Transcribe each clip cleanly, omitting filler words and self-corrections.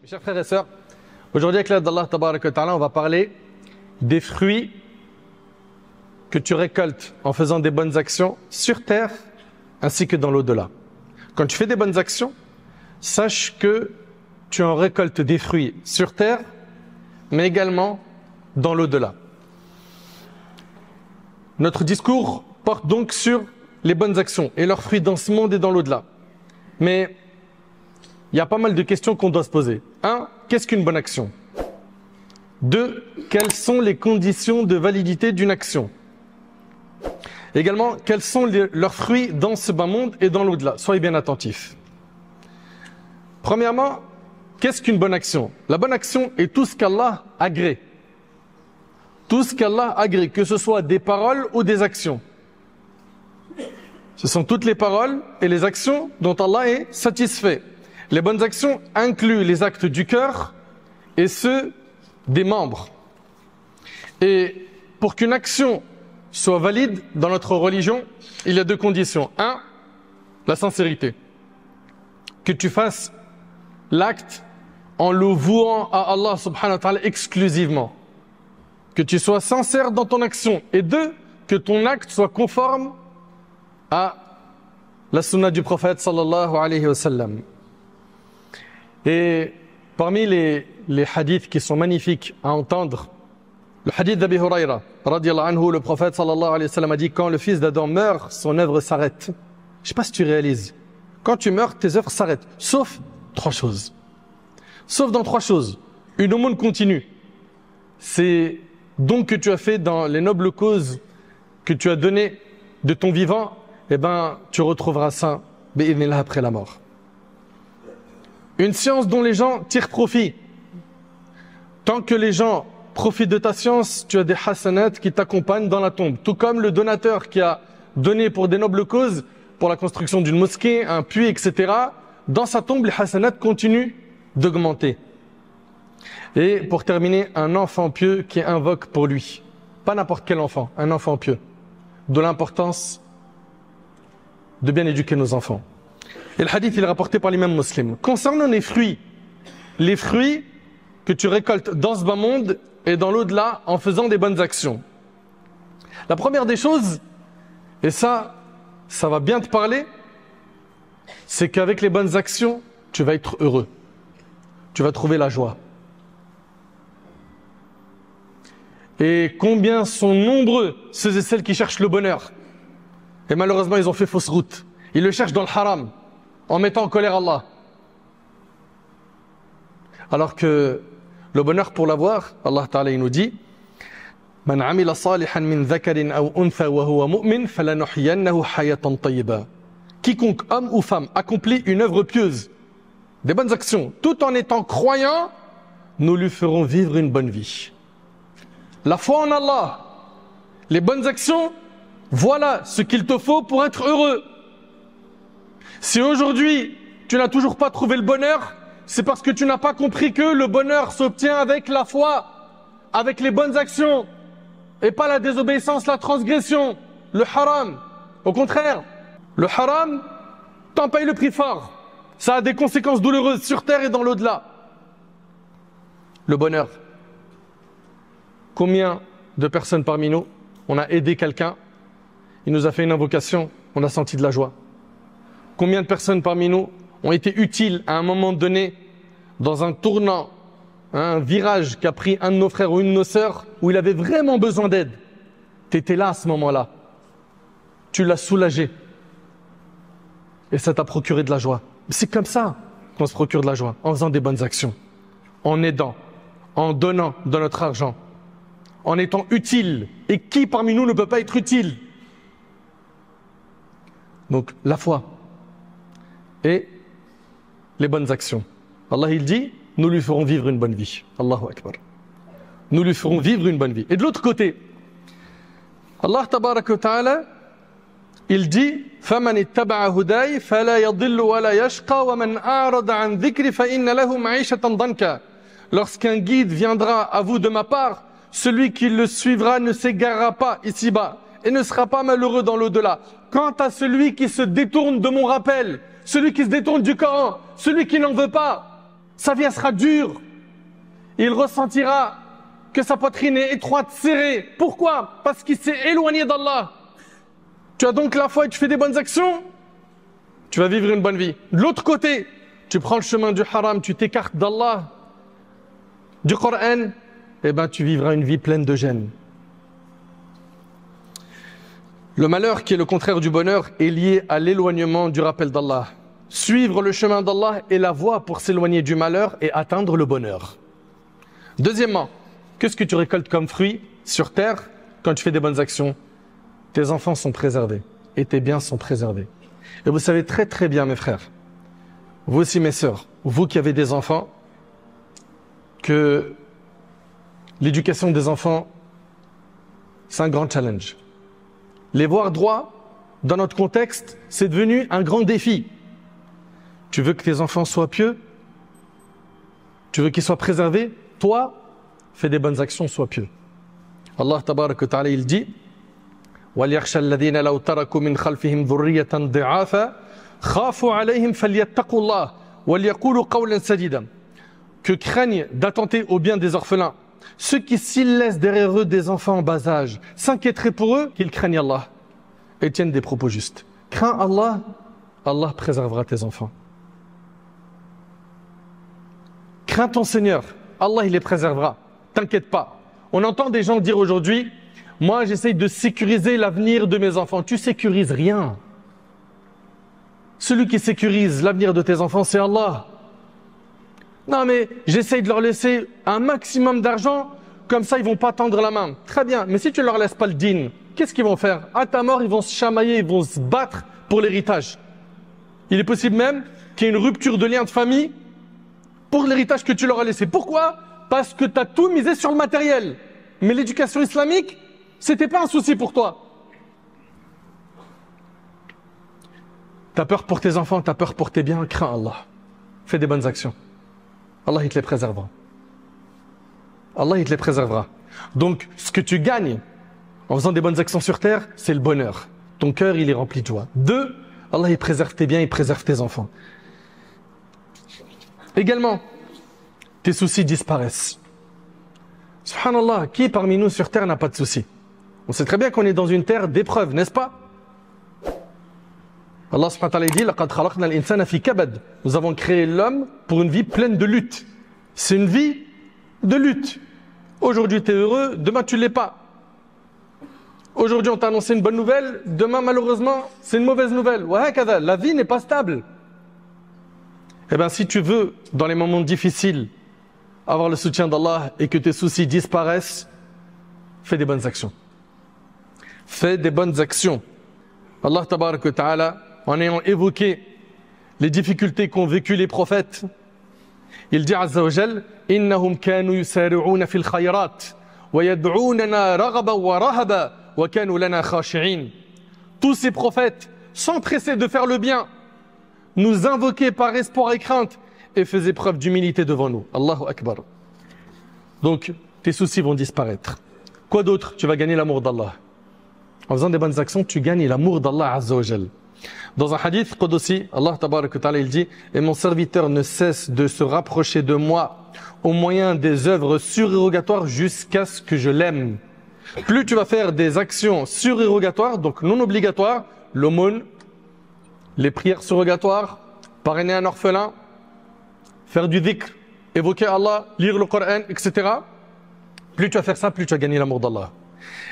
Mes chers frères et sœurs, aujourd'hui avec l'aide d'Allah Tabaraka wa Ta'ala, on va parler des fruits que tu récoltes en faisant des bonnes actions sur terre ainsi que dans l'au-delà. Quand tu fais des bonnes actions, sache que tu en récoltes des fruits sur terre, mais également dans l'au-delà. Notre discours porte donc sur les bonnes actions et leurs fruits dans ce monde et dans l'au-delà. Mais il y a pas mal de questions qu'on doit se poser. 1. Qu'est-ce qu'une bonne action? 2. Quelles sont les conditions de validité d'une action? Également, quels sont leurs fruits dans ce bas monde et dans l'au-delà? Soyez bien attentifs. Premièrement, qu'est-ce qu'une bonne action? La bonne action est tout ce qu'Allah agrée. Tout ce qu'Allah agrée, que ce soit des paroles ou des actions. Ce sont toutes les paroles et les actions dont Allah est satisfait. Les bonnes actions incluent les actes du cœur et ceux des membres. Et pour qu'une action soit valide dans notre religion, il y a deux conditions. 1. La sincérité. Que tu fasses l'acte en le vouant à Allah subhanahu wa ta'ala exclusivement. Que tu sois sincère dans ton action. Et 2. Que ton acte soit conforme à la sunna du prophète sallallahu alayhi wa sallam. Et parmi les hadiths qui sont magnifiques à entendre, le hadith d'Abi Huraira, radiyallahu anhu, le prophète sallallahu alayhi wa sallam a dit: quand le fils d'Adam meurt, son œuvre s'arrête. Je ne sais pas si tu réalises. Quand tu meurs, tes œuvres s'arrêtent. Sauf 3 choses. Sauf dans 3 choses. Une aumône continue. C'est donc que tu as fait dans les nobles causes que tu as données de ton vivant, eh ben, tu retrouveras ça, bi'idhnillah, après la mort. Une science dont les gens tirent profit. Tant que les gens profitent de ta science, tu as des hasanats qui t'accompagnent dans la tombe. Tout comme le donateur qui a donné pour des nobles causes, pour la construction d'une mosquée, un puits, etc. Dans sa tombe, les hasanats continuent d'augmenter. Et pour terminer, un enfant pieux qui invoque pour lui. Pas n'importe quel enfant, un enfant pieux. De l'importance de bien éduquer nos enfants. Et le hadith, il est rapporté par l'imam muslim. Concernant les fruits que tu récoltes dans ce bas monde et dans l'au-delà en faisant des bonnes actions. La première des choses, et ça va bien te parler, c'est qu'avec les bonnes actions, tu vas être heureux. Tu vas trouver la joie. Et combien sont nombreux ceux et celles qui cherchent le bonheur. Et malheureusement, ils ont fait fausse route. Ils le cherchent dans le haram, en mettant en colère Allah. Alors que le bonheur pour l'avoir, Allah Ta'ala il nous dit: Man amila salihan min dhakarin aw untha wa huwa mu'min falanuhyiyannahu hayatan tayyiba. Quiconque homme ou femme accomplit une œuvre pieuse, des bonnes actions, tout en étant croyant, nous lui ferons vivre une bonne vie. La foi en Allah, les bonnes actions, voilà ce qu'il te faut pour être heureux. Si aujourd'hui, tu n'as toujours pas trouvé le bonheur, c'est parce que tu n'as pas compris que le bonheur s'obtient avec la foi, avec les bonnes actions, et pas la désobéissance, la transgression, le haram. Au contraire, le haram, t'en payes le prix fort. Ça a des conséquences douloureuses sur terre et dans l'au-delà. Le bonheur. Combien de personnes parmi nous, on a aidé quelqu'un, il nous a fait une invocation, on a senti de la joie. Combien de personnes parmi nous ont été utiles à un moment donné dans un tournant, un virage qu'a pris un de nos frères ou une de nos sœurs où il avait vraiment besoin d'aide. Tu étais là à ce moment-là. Tu l'as soulagé. Et ça t'a procuré de la joie. C'est comme ça qu'on se procure de la joie, en faisant des bonnes actions, en aidant, en donnant de notre argent, en étant utile. Et qui parmi nous ne peut pas être utile? Donc la foi et les bonnes actions. Allah il dit, nous lui ferons vivre une bonne vie. Allahu Akbar. Nous lui ferons vivre une bonne vie. Et de l'autre côté, Allah tabaraka wa ta'ala, il dit, فَمَنِ اتَّبَعَ هُدَايَ فَلَا يَضِلُّ وَلَا يَشْقَى وَمَنْ أَعْرَضَ عَنْ ذِكْرِ فَإِنَّ لَهُ مَعِيشَةً ضَنْكًا. Lorsqu'un guide viendra à vous de ma part, celui qui le suivra ne s'égarera pas ici-bas et ne sera pas malheureux dans l'au-delà. Quant à celui qui se détourne de mon rappel, celui qui se détourne du Coran, celui qui n'en veut pas, sa vie elle sera dure. Il ressentira que sa poitrine est étroite, serrée. Pourquoi? Parce qu'il s'est éloigné d'Allah. Tu as donc la foi et tu fais des bonnes actions, tu vas vivre une bonne vie. De l'autre côté, tu prends le chemin du haram, tu t'écartes d'Allah, du Coran, eh ben tu vivras une vie pleine de gêne. Le malheur, qui est le contraire du bonheur, est lié à l'éloignement du rappel d'Allah. Suivre le chemin d'Allah est la voie pour s'éloigner du malheur et atteindre le bonheur. Deuxièmement, qu'est-ce que tu récoltes comme fruit sur terre quand tu fais des bonnes actions? Tes enfants sont préservés et tes biens sont préservés. Et vous savez très très bien, mes frères, vous aussi mes sœurs, vous qui avez des enfants, que l'éducation des enfants, c'est un grand challenge. Les voir droit, dans notre contexte, c'est devenu un grand défi. Tu veux que tes enfants soient pieux? Tu veux qu'ils soient préservés? Toi, fais des bonnes actions, sois pieux. Allah tabarak wa ta'ala, il dit وَلْيَخْشَى الَّذِينَ لَوْ تَرَكُوا مِنْ خَلْفِهِمْ ذُرِّيَّةً ضِعَافًا خَافُوا عَلَيْهِمْ فَلْيَتَّقُوا اللَّهَ وَلْيَقُولُوا قَوْلًا سَدِيدًا. Que craignent d'attenter au bien des orphelins ceux qui, s'ils laissent derrière eux des enfants en bas âge, s'inquiéteraient pour eux, qu'ils craignent Allah et tiennent des propos justes. Crains Allah, Allah préservera tes enfants. Crains ton Seigneur, Allah il les préservera. T'inquiète pas. On entend des gens dire aujourd'hui, moi j'essaye de sécuriser l'avenir de mes enfants. Tu sécurises rien. Celui qui sécurise l'avenir de tes enfants, c'est Allah. Non mais j'essaye de leur laisser un maximum d'argent, comme ça ils vont pas tendre la main. Très bien, mais si tu leur laisses pas le din, qu'est-ce qu'ils vont faire? À ta mort, ils vont se chamailler, ils vont se battre pour l'héritage. Il est possible même qu'il y ait une rupture de lien de famille pour l'héritage que tu leur as laissé. Pourquoi? Parce que tu as tout misé sur le matériel. Mais l'éducation islamique, c'était pas un souci pour toi. T'as peur pour tes enfants, t'as peur pour tes biens, crains Allah. Fais des bonnes actions. Allah, il te les préservera. Allah, il te les préservera. Donc, ce que tu gagnes en faisant des bonnes actions sur terre, c'est le bonheur. Ton cœur, il est rempli de joie. 2, Allah, il préserve tes biens, il préserve tes enfants. Également, tes soucis disparaissent. Subhanallah, qui parmi nous sur terre n'a pas de soucis? On sait très bien qu'on est dans une terre d'épreuves, n'est-ce pas? Allah subhanahu wa ta'ala dit لَقَدْ خَلَقْنَا الْإِنسَانَ فِي كَبَدٍ. Nous avons créé l'homme pour une vie pleine de lutte. C'est une vie de lutte. Aujourd'hui tu es heureux, demain tu ne l'es pas. Aujourd'hui on t'a annoncé une bonne nouvelle, demain malheureusement c'est une mauvaise nouvelle. La vie n'est pas stable. Eh bien si tu veux, dans les moments difficiles, avoir le soutien d'Allah et que tes soucis disparaissent, fais des bonnes actions. Fais des bonnes actions. Allah tabarak wa ta'ala, en ayant évoqué les difficultés qu'ont vécues les prophètes, il dit Azza wa Jal, innahum kanu yusari'una fil khayrat wa yad'unana raghaban wa rahaba wa kanu lana khashi'in. Tous ces prophètes s'empressaient de faire le bien, nous invoquaient par espoir et crainte et faisaient preuve d'humilité devant nous. Allahu Akbar. Donc, tes soucis vont disparaître. Quoi d'autre? Tu vas gagner l'amour d'Allah. En faisant des bonnes actions, tu gagnes l'amour d'Allah Azza wa Jal. Dans un hadith Qudsi, Allah tabarak wa ta'ala, il dit « Et mon serviteur ne cesse de se rapprocher de moi au moyen des œuvres surérogatoires jusqu'à ce que je l'aime. » Plus tu vas faire des actions surérogatoires, donc non obligatoires, l'aumône, les prières surrogatoires, parrainer un orphelin, faire du dhikr, évoquer Allah, lire le Coran, etc. Plus tu vas faire ça, plus tu vas gagner l'amour d'Allah.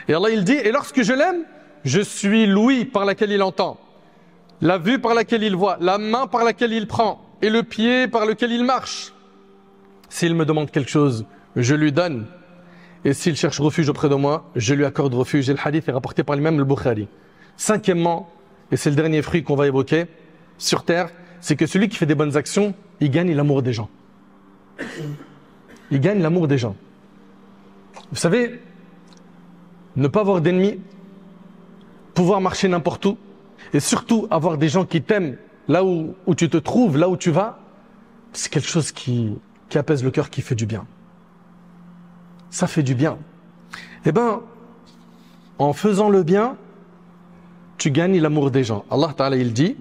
Et Allah il dit, et lorsque je l'aime, je suis l'ouïe par laquelle il entend, la vue par laquelle il voit, la main par laquelle il prend, et le pied par lequel il marche. S'il me demande quelque chose, je lui donne. Et s'il cherche refuge auprès de moi, je lui accorde refuge. Et le hadith est rapporté par l'imam al-Bukhari. Cinquièmement, et c'est le dernier fruit qu'on va évoquer sur terre, c'est que celui qui fait des bonnes actions, il gagne l'amour des gens. Il gagne l'amour des gens. Vous savez, ne pas avoir d'ennemis, pouvoir marcher n'importe où, et surtout avoir des gens qui t'aiment là où tu te trouves, là où tu vas, c'est quelque chose qui apaise le cœur, qui fait du bien. Ça fait du bien. Eh bien, en faisant le bien, tu gagnes l'amour des gens. Allah Ta'ala il dit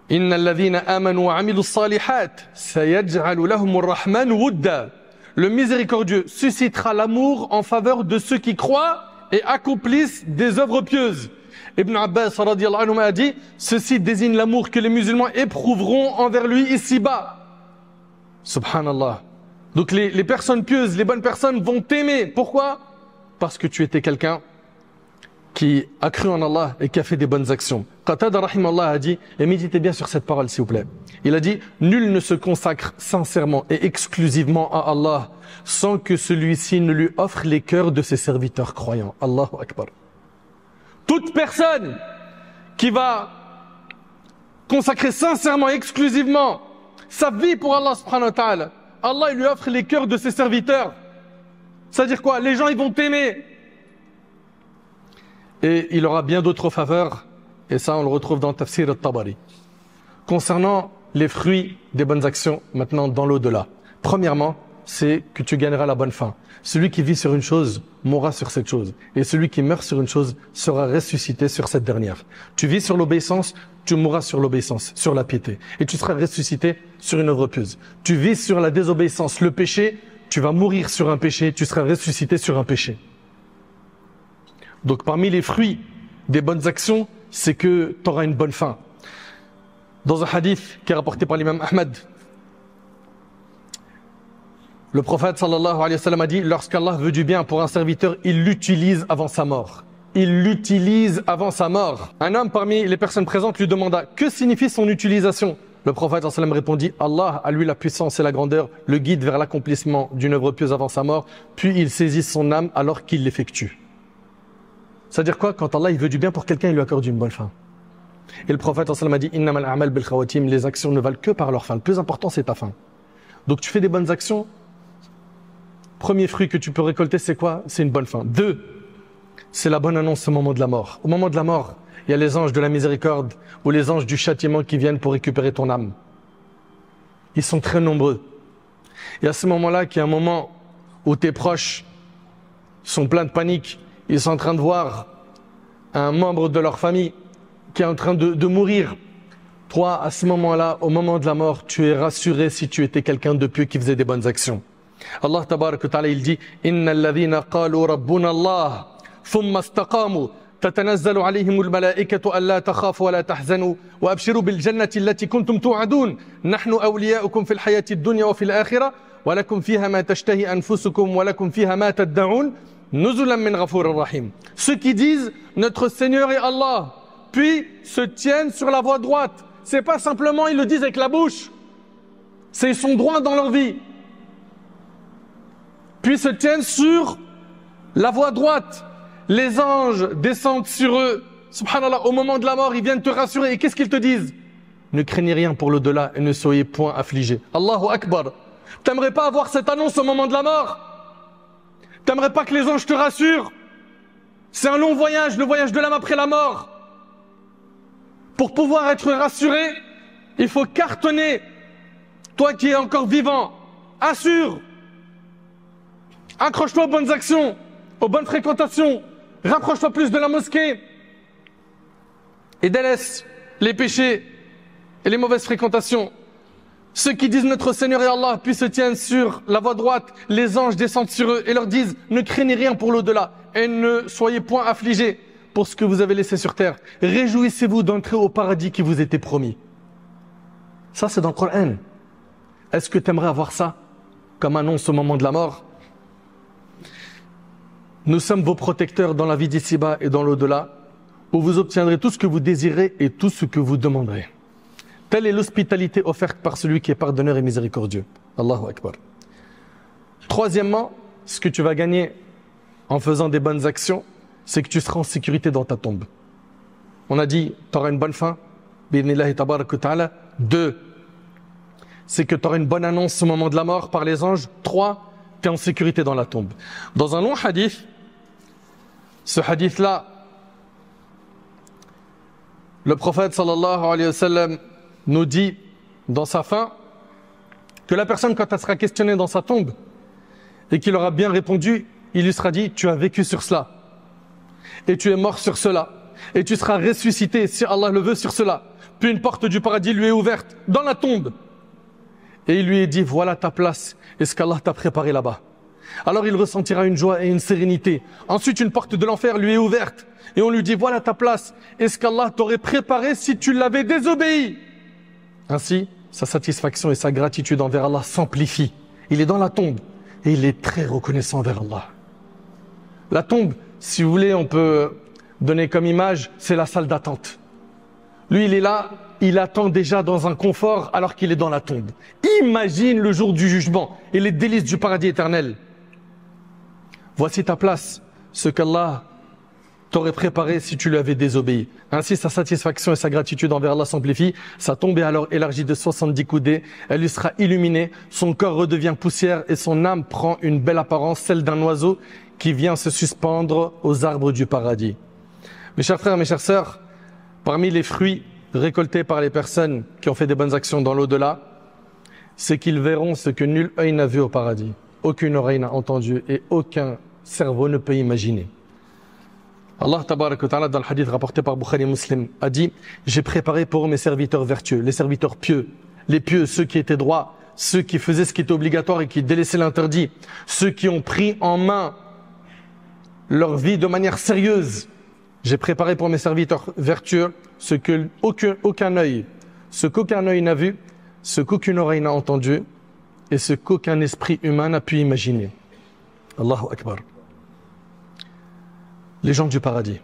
Inna alladhina amanu wa amilu salihat sayaj'alu lahumur rahmanu wudda. Le miséricordieux suscitera l'amour en faveur de ceux qui croient et accomplissent des œuvres pieuses. Ibn Abbas radiyallahu anhu a dit, ceci désigne l'amour que les musulmans éprouveront envers lui ici-bas. Subhanallah. Donc les personnes pieuses, les bonnes personnes vont t'aimer. Pourquoi? Parce que tu étais quelqu'un qui a cru en Allah et qui a fait des bonnes actions. Qatada rahimallah a dit, et méditez bien sur cette parole s'il vous plaît. Il a dit, nul ne se consacre sincèrement et exclusivement à Allah sans que celui-ci ne lui offre les cœurs de ses serviteurs croyants. Allahu Akbar. Toute personne qui va consacrer sincèrement, exclusivement sa vie pour Allah subhanahu wa ta'ala, Allah il lui offre les cœurs de ses serviteurs. C'est-à-dire quoi? Les gens ils vont t'aimer. Et il aura bien d'autres faveurs, et ça on le retrouve dans Tafsir al-Tabari. Concernant les fruits des bonnes actions, maintenant dans l'au-delà. Premièrement, c'est que tu gagneras la bonne fin. Celui qui vit sur une chose mourra sur cette chose. Et celui qui meurt sur une chose sera ressuscité sur cette dernière. Tu vis sur l'obéissance, tu mourras sur l'obéissance, sur la piété. Et tu seras ressuscité sur une œuvre pieuse. Tu vis sur la désobéissance, le péché, tu vas mourir sur un péché, tu seras ressuscité sur un péché. Donc parmi les fruits des bonnes actions, c'est que tu auras une bonne fin. Dans un hadith qui est rapporté par l'imam Ahmad, le prophète sallallahu alayhi wa sallam a dit, lorsqu'Allah veut du bien pour un serviteur, il l'utilise avant sa mort. Il l'utilise avant sa mort. Un homme parmi les personnes présentes lui demanda, que signifie son utilisation? Le prophète sallallahu alayhi wa sallam répondit, Allah a lui la puissance et la grandeur, le guide vers l'accomplissement d'une œuvre pieuse avant sa mort, puis il saisit son âme alors qu'il l'effectue. C'est-à-dire quoi? Quand Allah il veut du bien pour quelqu'un, il lui accorde une bonne fin. Et le prophète sallallahu alayhi wa sallam a dit, innamal a'mal bil khawatim, les actions ne valent que par leur fin. Le plus important c'est ta fin. Donc tu fais des bonnes actions. Premier fruit que tu peux récolter, c'est quoi? C'est une bonne fin. 2, c'est la bonne annonce au moment de la mort. Au moment de la mort, il y a les anges de la miséricorde ou les anges du châtiment qui viennent pour récupérer ton âme. Ils sont très nombreux. Et à ce moment-là, qu'il y a un moment où tes proches sont pleins de panique, ils sont en train de voir un membre de leur famille qui est en train de mourir. Toi, à ce moment-là, au moment de la mort, tu es rassuré si tu étais quelqu'un de pieux qui faisait des bonnes actions. Allah tabarak wa ta'ala il dit innal ladhina qalu rabbuna Allah thumma istaqamu tatanazzalu alayhimul malaikatu alla takhafu wa la tahzanu wa abshiru bil jannati allati kuntum tu'adun nahnu awliya'ukum fil hayati ad-dunya wa fil akhirah wa lakum fiha ma tashtahi anfusukum wa lakum fiha ma tad'un nuzulan min ghafurir rahim. Ceux qui disent notre Seigneur est Allah puis se tiennent sur la voie droite, c'est pas simplement ils le disent avec la bouche, c'est ils sont droits dans leur vie. Puis se tiennent sur la voie droite. Les anges descendent sur eux. Subhanallah, au moment de la mort, ils viennent te rassurer. Et qu'est-ce qu'ils te disent? Ne craignez rien pour l'au-delà et ne soyez point affligés. Allahu Akbar. T'aimerais pas avoir cette annonce au moment de la mort? T'aimerais pas que les anges te rassurent? C'est un long voyage, le voyage de l'âme après la mort. Pour pouvoir être rassuré, il faut cartonner. Toi qui es encore vivant, assure. Accroche-toi aux bonnes actions, aux bonnes fréquentations. Rapproche-toi plus de la mosquée. Et délaisse les péchés et les mauvaises fréquentations. Ceux qui disent notre Seigneur est Allah, puis se tiennent sur la voie droite, les anges descendent sur eux et leur disent ne craignez rien pour l'au-delà et ne soyez point affligés pour ce que vous avez laissé sur terre. Réjouissez-vous d'entrer au paradis qui vous était promis. Ça c'est dans le Coran. Est-ce que tu aimerais avoir ça comme annonce au moment de la mort? Nous sommes vos protecteurs dans la vie d'ici-bas et dans l'au-delà, où vous obtiendrez tout ce que vous désirez et tout ce que vous demanderez. Telle est l'hospitalité offerte par celui qui est pardonneur et miséricordieux. Allahu Akbar. Troisièmement, ce que tu vas gagner en faisant des bonnes actions, c'est que tu seras en sécurité dans ta tombe. On a dit, tu auras une bonne fin. Bi'idhnillahi tabarak wa ta'ala. 2, c'est que tu auras une bonne annonce au moment de la mort par les anges. 3, tu es en sécurité dans la tombe. Dans un long hadith, ce hadith-là, le prophète sallallahu alayhi wa sallam nous dit dans sa fin que la personne, quand elle sera questionnée dans sa tombe et qu'il aura bien répondu, il lui sera dit tu as vécu sur cela et tu es mort sur cela et tu seras ressuscité si Allah le veut sur cela. Puis une porte du paradis lui est ouverte dans la tombe. Et il lui est dit, voilà ta place et ce qu'Allah t'a préparé là-bas. Alors il ressentira une joie et une sérénité. Ensuite, une porte de l'enfer lui est ouverte. Et on lui dit, voilà ta place et ce qu'Allah t'aurait préparé si tu l'avais désobéi. Ainsi, sa satisfaction et sa gratitude envers Allah s'amplifient. Il est dans la tombe et il est très reconnaissant envers Allah. La tombe, si vous voulez, on peut donner comme image, c'est la salle d'attente. Lui, il est là, il attend déjà dans un confort alors qu'il est dans la tombe. Imagine le jour du jugement et les délices du paradis éternel. Voici ta place, ce qu'Allah t'aurait préparé si tu lui avais désobéi. Ainsi, sa satisfaction et sa gratitude envers Allah s'amplifient. Sa tombe est alors élargie de 70 coudées. Elle lui sera illuminée. Son corps redevient poussière et son âme prend une belle apparence, celle d'un oiseau qui vient se suspendre aux arbres du paradis. Mes chers frères, mes chères sœurs, parmi les fruits récoltés par les personnes qui ont fait des bonnes actions dans l'au-delà, c'est qu'ils verront ce que nul œil n'a vu au paradis, aucune oreille n'a entendu et aucun cerveau ne peut imaginer. Allah tabarak wa ta'ala, dans le hadith rapporté par Bukhari Muslim, a dit « J'ai préparé pour mes serviteurs vertueux, les serviteurs pieux, les pieux, ceux qui étaient droits, ceux qui faisaient ce qui était obligatoire et qui délaissaient l'interdit, ceux qui ont pris en main leur vie de manière sérieuse. J'ai préparé pour mes serviteurs vertueux ce que aucun œil n'a vu, ce qu'aucune oreille n'a entendu et ce qu'aucun esprit humain n'a pu imaginer. » Allahu Akbar. Les gens du paradis.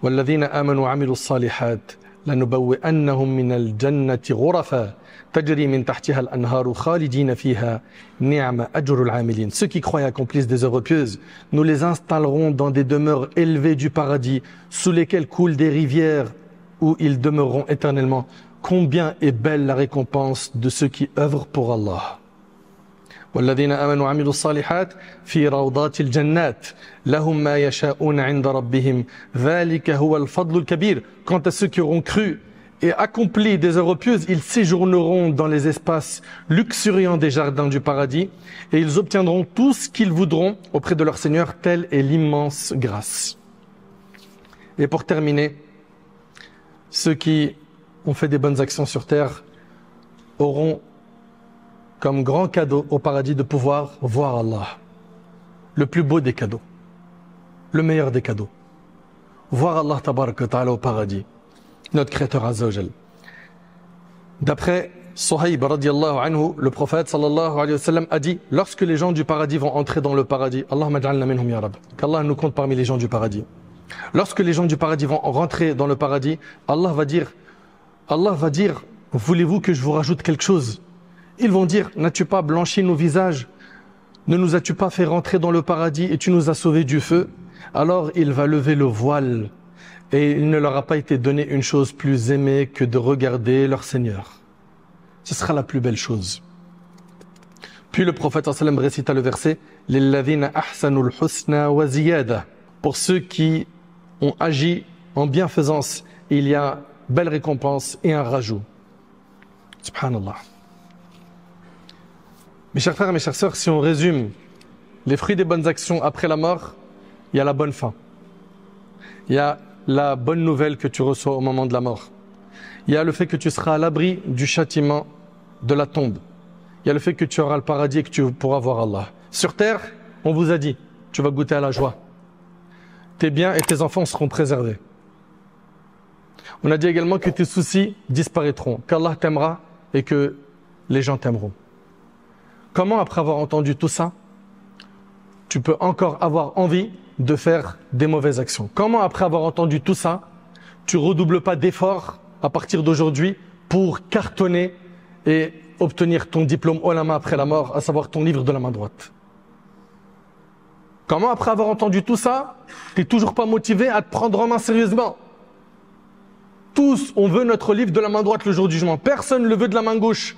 وَالَّذِينَ آمَنُوا وَعَمِلُوا الصَّالِحَاتِ لَنُبَوِّئَنَّهُم مِّنَ الْجَنَّةِ غُرَفًا تَجْرِي مِن تَحْتِهَا الْأَنْهَارُ خَالِدِينَ فِيهَا نِعْمَ أَجْرُ الْعَامِلِينَ. Ceux qui croient et accomplissent des œuvres pieuses, nous les installerons dans des demeures élevées du paradis, sous lesquelles coulent des rivières, où ils demeureront éternellement. Combien est belle la récompense de ceux qui œuvrent pour Allah. والذين آمنوا وعملوا الصالحات في روضات الجنات لهم ما يشاءون عند ربهم ذلك هو الفضل الكبير. Quant à ceux qui auront cru et accompli des œuvres pieuses, ils séjourneront dans les espaces luxuriants des jardins du paradis et ils obtiendront tout ce qu'ils voudront auprès de leur Seigneur, telle est l'immense grâce. Et pour terminer, ceux qui ont fait des bonnes actions sur terre auront comme grand cadeau au paradis de pouvoir voir Allah. Le plus beau des cadeaux. Le meilleur des cadeaux. Voir Allah tabaraka wa ta'ala au paradis. Notre créateur azza wa jal. D'après Suhayb radiallahu anhu, le prophète sallallahu alayhi wa sallam a dit, lorsque les gens du paradis vont entrer dans le paradis, Allahumma ja'alna minhum ya Rab, qu'Allah nous compte parmi les gens du paradis. Lorsque les gens du paradis vont rentrer dans le paradis, Allah va dire, voulez-vous que je vous rajoute quelque chose? Ils vont dire, n'as-tu pas blanchi nos visages? Ne nous as-tu pas fait rentrer dans le paradis et tu nous as sauvés du feu? Alors il va lever le voile et il ne leur a pas été donné une chose plus aimée que de regarder leur Seigneur. Ce sera la plus belle chose. Puis le prophète sallallahu alayhi wa sallam récita le verset « Lilladhina ahsanul husna wa ziyada » Pour ceux qui ont agi en bienfaisance, il y a belle récompense et un rajout. Subhanallah. Mes chers frères et mes chères sœurs, si on résume les fruits des bonnes actions après la mort, il y a la bonne fin. Il y a la bonne nouvelle que tu reçois au moment de la mort. Il y a le fait que tu seras à l'abri du châtiment de la tombe. Il y a le fait que tu auras le paradis et que tu pourras voir Allah. Sur terre, on vous a dit, tu vas goûter à la joie. Tes biens et tes enfants seront préservés. On a dit également que tes soucis disparaîtront, qu'Allah t'aimera et que les gens t'aimeront. Comment, après avoir entendu tout ça, tu peux encore avoir envie de faire des mauvaises actions? Comment, après avoir entendu tout ça, tu redoubles pas d'efforts à partir d'aujourd'hui pour cartonner et obtenir ton diplôme ulama après la mort, à savoir ton livre de la main droite? Comment, après avoir entendu tout ça, tu n'es toujours pas motivé à te prendre en main sérieusement? Tous, on veut notre livre de la main droite le jour du jugement. Personne ne le veut de la main gauche.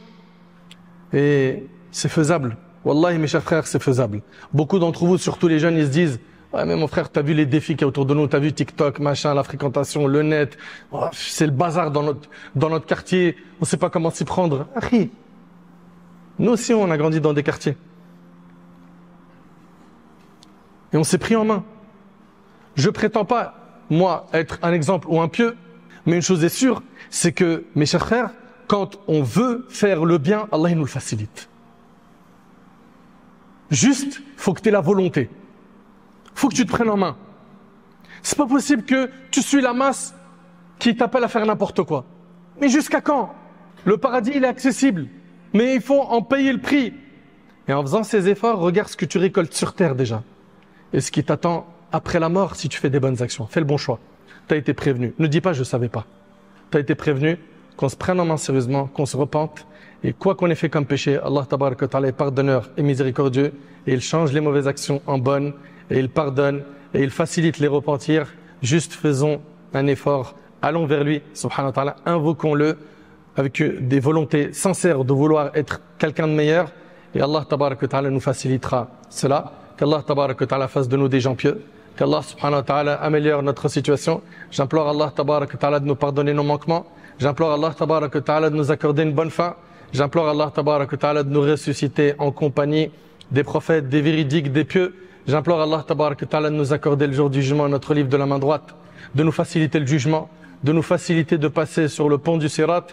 Et c'est faisable. Wallahi, mes chers frères, c'est faisable. Beaucoup d'entre vous, surtout les jeunes, ils se disent « Ouais, mais mon frère, t'as vu les défis qu'il y a autour de nous, t'as vu TikTok, machin, la fréquentation, le net, oh, c'est le bazar dans notre quartier, on ne sait pas comment s'y prendre. » Akhi, nous aussi, on a grandi dans des quartiers. Et on s'est pris en main. Je prétends pas, moi, être un exemple ou un pieux, Mais une chose est sûre, c'est que, mes chers frères, quand on veut faire le bien, Allah il nous le facilite. Juste, faut que tu aies la volonté. Faut que tu te prennes en main. C'est pas possible que tu suis la masse qui t'appelle à faire n'importe quoi. Mais jusqu'à quand? Le paradis, il est accessible. Mais il faut en payer le prix. Et en faisant ces efforts, regarde ce que tu récoltes sur terre déjà. Et ce qui t'attend après la mort si tu fais des bonnes actions. Fais le bon choix. Tu as été prévenu. Ne dis pas je savais pas. Tu as été prévenu, qu'on se prenne en main sérieusement, qu'on se repente. Et quoi qu'on ait fait comme péché, Allah tabaraka wa ta'ala est pardonneur et miséricordieux. Et il change les mauvaises actions en bonnes. Et il pardonne. Et il facilite les repentirs. Juste faisons un effort. Allons vers lui, subhanahu wa ta'ala. Invoquons-le avec des volontés sincères de vouloir être quelqu'un de meilleur. Et Allah tabaraka wa ta'ala nous facilitera cela. Qu'Allah tabaraka wa ta'ala fasse de nous des gens pieux. Qu'Allah subhanahu wa ta'ala améliore notre situation. J'implore Allah tabaraka wa ta'ala de nous pardonner nos manquements. J'implore Allah tabaraka wa ta'ala de nous accorder une bonne fin. J'implore Allah tabaraka wa ta'ala de nous ressusciter en compagnie des prophètes, des véridiques, des pieux. J'implore Allah tabaraka wa ta'ala de nous accorder le jour du jugement notre livre de la main droite, de nous faciliter le jugement, de nous faciliter de passer sur le pont du Sirat.